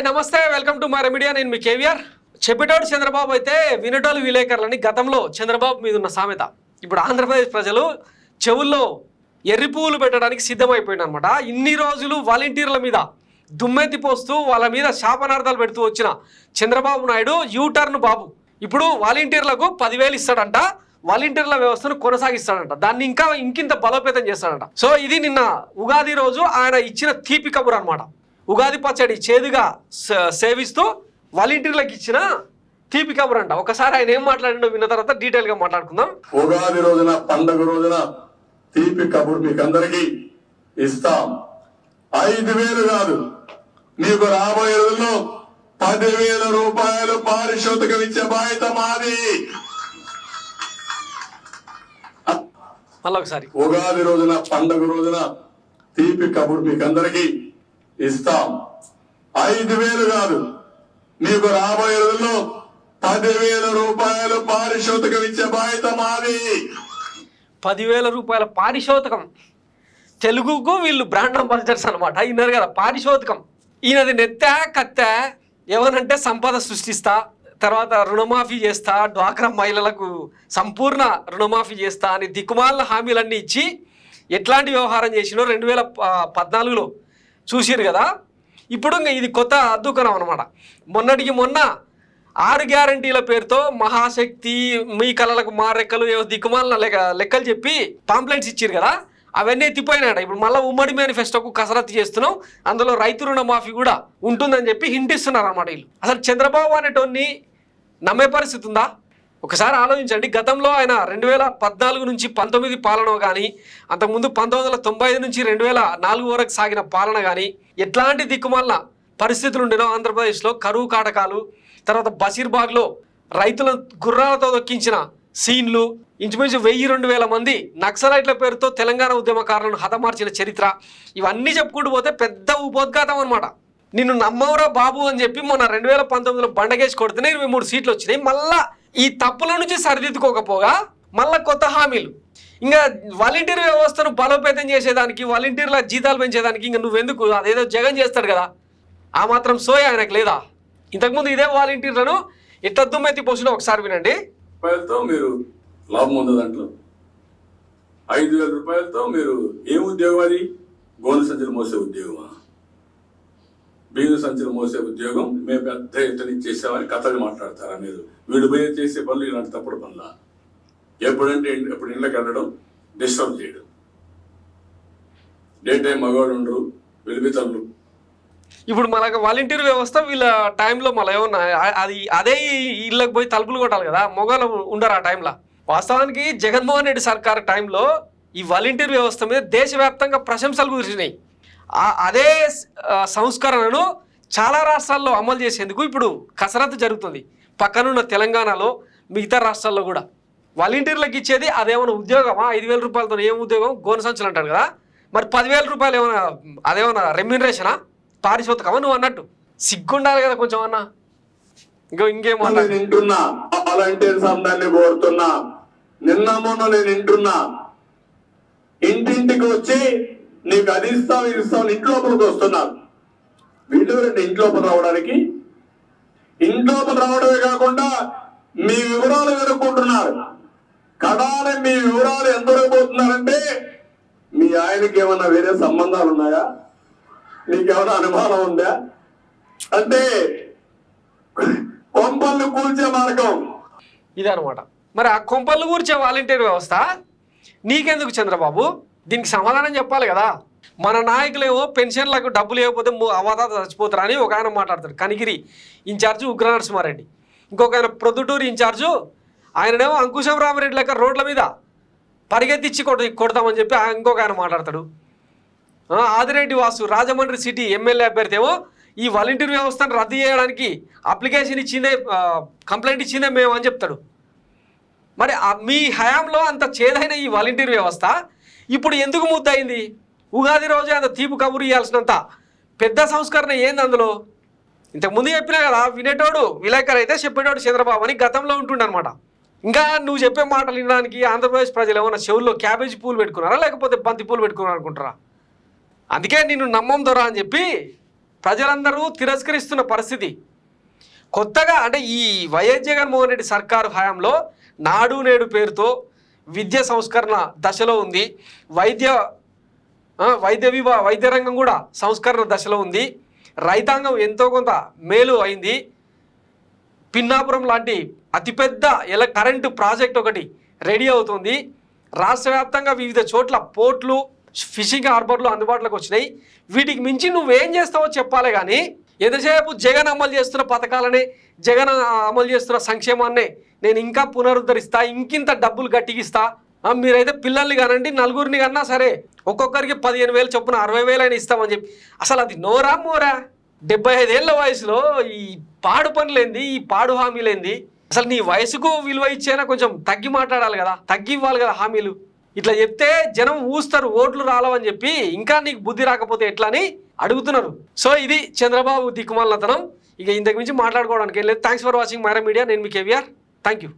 Hi నమస్తే, welcome to my media. నేను మీ కేవీఆర్. చెప్పేటోడు చంద్రబాబు అయితే వినేటోళ్ళు విలేకరులని గతంలో చంద్రబాబు మీద ఉన్న సామెత ఇప్పుడు ఆంధ్రప్రదేశ్ ప్రజలు చెవుల్లో ఎర్రి పువ్వులు పెట్టడానికి సిద్ధమైపోయింది అనమాట. ఇన్ని రోజులు వాలంటీర్ల మీద దుమ్మెత్తి పోస్తూ వాళ్ళ మీద శాపనార్థాలు పెడుతూ వచ్చిన చంద్రబాబు నాయుడు యూటర్న్ బాబు ఇప్పుడు వాలంటీర్లకు 10,000 ఇస్తాడంట, వాలంటీర్ల వ్యవస్థను కొనసాగిస్తాడంట, దాన్ని ఇంకింత బలోపేతం చేస్తాడంట. సో ఇది నిన్న ఉగాది రోజు ఆయన ఇచ్చిన తీపి కబురు అనమాట. ఉగాది పచ్చడి చేదుగా సేవిస్తూ వాలంటీర్లకు ఇచ్చిన తీపి కబురు అంట. ఒకసారి ఆయన ఏం మాట్లాడిండో విన్న తర్వాత డీటెయిల్ గా మాట్లాడుకుందాం. ఉగాది రోజున పండుగ రోజున తీపి కబురు మీకు అందరికి ఇస్తాం. 5,000 కాదు, మీకు రాబోయే రోజుల్లో 10,000 రూపాయలు పారితోషికం ఇచ్చే బాధ్యత మాది. మళ్ళీ ఒకసారి ఉగాది రోజున పండుగ రోజున తీపి కబురు మీకు అందరికి ఇస్తాం. 5,000 కాదు, మీకు రాబోయే రోజుల్లో 10,000 రూపాయలు పారితోషికం ఇచ్చే బాధ్యత మాది. 10,000 రూపాయల పారితోషికం. తెలుగుకు వీళ్ళు బ్రాండ్ అంబాసిడర్స్ అనమాట. విన్నారు కదా, పారితోషికం. ఈయనది నెత్తా కత్తా ఏమనంటే సంపద సృష్టిస్తా, తర్వాత రుణమాఫీ చేస్తా, డ్వాక్రా మహిళలకు సంపూర్ణ రుణమాఫీ చేస్తా అని దిక్కుమాల హామీలన్నీ ఇచ్చి ఎట్లాంటి వ్యవహారం చేసినో 2014లో చూసిరు కదా. ఇప్పుడు ఇంకా ఇది కొత్త అద్దుకనం అనమాట. మొన్నటికి మొన్న 6 గ్యారంటీల పేరుతో మహాశక్తి, మీ కళలకు మారెక్కలు, దిక్కుమాల లెక్కలు చెప్పి పాంప్లెట్స్ ఇచ్చారు కదా, అవన్నీ ఎత్తిపోయినాయట. ఇప్పుడు మళ్ళీ ఉమ్మడి మేనిఫెస్టోకు కసరత్తు చేస్తున్నాం, అందులో రైతు రుణమాఫీ కూడా ఉంటుందని చెప్పి హింట్ ఇస్తున్నారు అన్నమాట వీళ్ళు. అసలు చంద్రబాబు అనేటోన్ని నమ్మే పరిస్థితి ఉందా? ఒకసారి ఆలోచించండి. గతంలో ఆయన 2014 నుంచి 19 పాలన కానీ, అంతకుముందు 1995 నుంచి 2004 వరకు సాగిన పాలన కానీ ఎట్లాంటి దిక్కుమాలిన పరిస్థితులు ఉండేనో ఆంధ్రప్రదేశ్లో. కరువు కాటకాలు, తర్వాత బషీర్బాగ్లో రైతుల గుర్రాలతో దొక్కించిన సీన్లు, ఇంచుమించు 1,000-2,000 మంది నక్సలైట్ల పేరుతో తెలంగాణ ఉద్యమకారులను హతమార్చిన చరిత్ర, ఇవన్నీ చెప్పుకుంటూ పోతే పెద్ద ఉపోద్ఘాతం అనమాట. నిన్ను నమ్మవరా బాబు అని చెప్పి మొన్న 2019లో బండగేసి కొడితేనే 23 సీట్లు వచ్చినాయి. మళ్ళా ఈ తప్పుల నుంచి సరిదిద్దుకోకపోగా మళ్ళీ కొత్త హామీలు. ఇంకా వాలంటీర్ వ్యవస్థను బలోపేతం చేసేదానికి, వాలంటీర్ల జీతాలు పెంచేదానికి ఇంకా నువ్వెందుకు, అదేదో జగన్ చేస్తాడు కదా, ఆ మాత్రం సోయ ఆయనకు లేదా? ఇంతకుముందు ఇదే వాలంటీర్లను ఎట్లా దుమ్మెత్తి పోసినా ఒకసారి వినండి. రూపాయలతో మీరు లాభం ఉంది, దాంట్లో 5,000 రూపాయలతో మీరు ఏం ఉద్యోగం? అది గోనె సంచులు మోసే ఉద్యోగమా? బియ్యం సంచులు మోసే ఉద్యోగం మేము పెద్ద ఎత్తున ఇచ్చేసామని కథలు మాట్లాడతారా మీరు? వీళ్ళు పోయి చేసే పనులు ఇలాంటి తప్పుడు పనుల. ఎప్పుడంటే ఎప్పుడు ఇళ్ళకి వెళ్ళడం, డిస్టర్బ్ చేయడం, డే టైం మగవాళ్ళు ఉండరు, వెలిపితలు. ఇప్పుడు మనకు వాలంటీర్ వ్యవస్థ వీళ్ళ టైంలో మళ్ళీ ఏమన్నా అదే ఇళ్ళకి పోయి తలుపులు కొట్టాలి కదా, మొగలు ఉండరు ఆ టైంలో. వాస్తవానికి జగన్మోహన్ రెడ్డి సర్కార్ టైంలో ఈ వాలంటీర్ వ్యవస్థ మీద దేశవ్యాప్తంగా ప్రశంసలు కురిసినాయి. అదే సంస్కరణను చాలా రాష్ట్రాల్లో అమలు చేసేందుకు ఇప్పుడు కసరత్తు జరుగుతుంది. పక్కనున్న తెలంగాణలో, మిగతా రాష్ట్రాల్లో కూడా వాలంటీర్లకు ఇచ్చేది అదేమైనా ఉద్యోగమా? 5,000 రూపాయలతో ఏం ఉద్యోగం? గోనె సంచులు అంటాడు కదా, మరి 10,000 రూపాయలు ఏమైనా అదేమన్నా రెమ్యూనరేషనా, పారితోషికమా? నువ్వు అన్నట్టు సిగ్గుండాలి కదా కొంచెం అన్నా. ఇంకేమో వింటున్నా, వాలంటీర్స్ అందరినీ కోరుతున్నా. నిన్న మొన్న నేను వింటున్నా, ఇంటింటికి వచ్చి నీకు అది ఇస్తాం ఇది ఇస్తాం ఇంట్లోపలికి వస్తున్నారు. వీళ్ళు ఇంట్లోపల రావడానికి, ఇంట్లోపల రావడమే కాకుండా మీ వివరాలు వెనుక్కుంటున్నారు. కడాలని మీ వివరాలు ఎంతవరకు పోతున్నారంటే, మీ ఆయనకి ఏమన్నా వేరే సంబంధాలు ఉన్నాయా, నీకేమైనా అనుమానం ఉందా అంటే కొంపల్ని కూల్చే మార్గం ఇదనమాట. మరి ఆ కొంపల్ని కూర్చే వాలంటీర్ వ్యవస్థ నీకెందుకు చంద్రబాబు? దీనికి సమాధానం చెప్పాలి కదా. మన నాయకులేమో పెన్షన్లకు డబ్బులు లేకపోతే అవతాత చచ్చిపోతారా అని ఒక ఆయన మాట్లాడతాడు, కనిగిరి ఇన్ఛార్జు ఉగ్ర నరసింహారెడ్డి. ఇంకొక ఆయన ప్రొద్దుటూరు ఇన్ఛార్జు, ఆయననేమో అంకుశం రామరెడ్డి లెక్క రోడ్ల మీద పరిగెత్తిచ్చి కొడతామని చెప్పి ఇంకొక ఆయన మాట్లాడతాడు. ఆదిరెడ్డి వాసు రాజమండ్రి సిటీ ఎమ్మెల్యే అభ్యర్థి ఏమో ఈ వాలంటీర్ వ్యవస్థను రద్దు చేయడానికి అప్లికేషన్ ఇచ్చిందే, కంప్లైంట్ ఇచ్చిందే మేము అని చెప్తాడు. మరి మీ హయాంలో అంత చేదైన ఈ వాలంటీర్ వ్యవస్థ ఇప్పుడు ఎందుకు ముద్దయింది? ఉగాది రోజే అంత తీపు కబురు ఇవ్వాల్సినంత పెద్ద సంస్కరణ ఏంది అందులో? ఇంతకుముందు చెప్పినా కదా, వినేటోడు విలేకరు అయితే చెప్పేటోడు చంద్రబాబు అని గతంలో ఉంటుండనమాట. ఇంకా నువ్వు చెప్పే మాటలు వినడానికి ఆంధ్రప్రదేశ్ ప్రజలు ఏమన్నా చెవుల్లో క్యాబేజీ పూలు పెట్టుకున్నారా, లేకపోతే బంతి పూలు పెట్టుకున్నారా అనుకుంటారా? అందుకే నిన్ను నమ్మం దొరా అని చెప్పి ప్రజలందరూ తిరస్కరిస్తున్న పరిస్థితి. కొత్తగా అంటే ఈ వైఎస్ జగన్మోహన్ రెడ్డి సర్కారు హయాంలో నాడు నేడు పేరుతో విద్య సంస్కరణ దశలో ఉంది. వైద్య రంగం కూడా సంస్కరణ దశలో ఉంది. రైతాంగం ఎంతో కొంత మేలు అయింది. పిన్నాపురం లాంటి అతిపెద్ద కరెంటు ప్రాజెక్ట్ ఒకటి రెడీ అవుతుంది. రాష్ట్ర వ్యాప్తంగా వివిధ చోట్ల పోర్ట్లు, ఫిషింగ్ హార్బర్లు అందుబాటులోకి వచ్చినాయి. వీటికి మించి నువ్వేం చేస్తావో చెప్పాలి. కానీ ఎంతసేపు జగన్ అమలు చేస్తున్న పథకాలనే, జగన్ అమలు చేస్తున్న సంక్షేమాన్నే నేను ఇంకా పునరుద్ధరిస్తా, ఇంకింత డబ్బులు గట్టిగిస్తా, మీరైతే పిల్లల్ని కానండి, నలుగురిని కన్నా సరే ఒక్కొక్కరికి 15,000 చొప్పున 60,000 అయినా ఇస్తామని చెప్పి, అసలు అది నోరా మోరా? 75 ఏళ్ల వయసులో ఈ పాడు పనులేంది, ఈ పాడు హామీలేంది? అసలు నీ వయసుకు విలువ ఇచ్చేనా కొంచెం తగ్గి మాట్లాడాలి కదా, తగ్గి ఇవ్వాలి కదా హామీలు. ఇట్లా చెప్తే జనం ఊస్తారు, ఓట్లు రాలవని చెప్పి, ఇంకా నీకు బుద్ధి రాకపోతే ఎట్లా అని అడుగుతున్నారు. సో ఇది చంద్రబాబు దిక్కుమాలతనం. ఇక ఇంతకు మించి మాట్లాడుకోవడానికి ఏం లేదు. Thanks for watching Myra Media. నేను మీ కేవీఆర్. Thank you.